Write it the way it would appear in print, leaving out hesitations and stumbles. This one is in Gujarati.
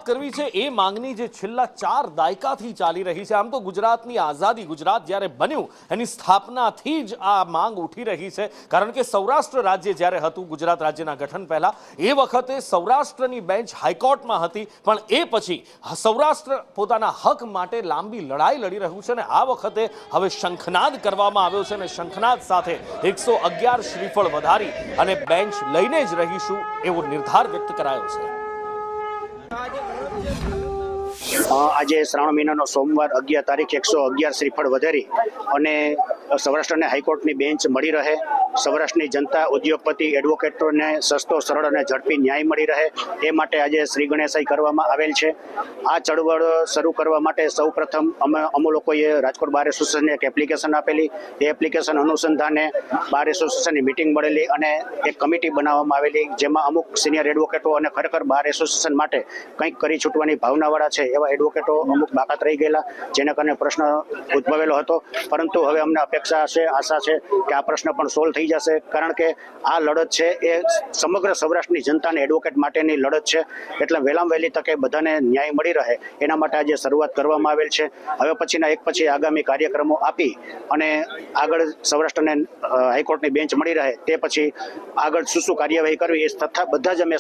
કરવી છે એ માંગણી જે છેલ્લા 4 દાયકાથી ચાલી રહી છે। આમ તો ગુજરાતની આઝાદી, ગુજરાત જ્યારે બન્યું એની સ્થાપનાથી જ આ માંગ ઉઠી રહી છે, કારણ કે સૌરાષ્ટ્ર રાજ્ય જ્યારે હતું ગુજરાત રાજ્યના ગઠન પહેલા, એ વખતે સૌરાષ્ટ્રની બેન્ચ હાઈકોર્ટમાં હતી, પણ એ પછી સૌરાષ્ટ્ર પોતાના હક માટે લાંબી લડાઈ લડી રહ્યું છે અને આ વખતે હવે શંખનાદ કરવામાં આવ્યો છે અને શંખનાદ સાથે 111 શ્રીફળ વધારી અને બેન્ચ લઈને જ રહીશું એવો નિર્ધાર વ્યક્ત કરાયો છે। આજે શ્રાવણ મહિનાનો સોમવાર 11 તારીખ 111 શ્રીફળ વધારી અને સૌરાષ્ટ્રને હાઈકોર્ટની બેન્ચ મળી રહે, સૌરાષ્ટ્રની જનતા, ઉદ્યોગપતિ, એડવોકેટોને સસ્તો, સરળ અને ઝડપી ન્યાય મળી રહે એ માટે આજે શ્રી ગણેશાઈ કરવામાં આવેલ છે। આ ચળવળ શરૂ કરવા માટે સૌપ્રથમ અમો લોકોએ રાજકોટ બાર એસોસિએશનને એક એપ્લિકેશન આપેલી। એ એપ્લિકેશન અનુસંધાને બાર એસોસિએશનની મિટિંગ મળેલી અને એક કમિટી બનાવવામાં આવેલી, જેમાં અમુક સિનિયર એડવોકેટો અને ખરેખર બાર એસોસિએશન માટે કંઈક કરી છૂટવાની ભાવનાવાળા છે એવા એડવોકેટો અમુક બાકાત રહી ગયેલા, જેના કારણે પ્રશ્ન ઉદ્ભવેલો હતો। પરંતુ હવે અમને અપેક્ષા છે, આશા છે કે આ પ્રશ્ન પણ સોલ્વ થઈ જશે, કારણ કે આ લડત છે એ સમગ્ર સૌરાષ્ટ્રની જનતાને એડવોકેટ માટેની લડત છે, એટલે વહેલામાં વહેલી તકે બધાને ન્યાય મળી રહે એના માટે આજે શરૂઆત કરવામાં આવેલ છે। હવે પછીના એક પછી આગામી કાર્યક્રમો આપી અને આગળ સૌરાષ્ટ્રને હાઈકોર્ટની બેન્ચ મળી રહે તે પછી આગળ શું કાર્યવાહી કરવી એ તથા બધા જ અમે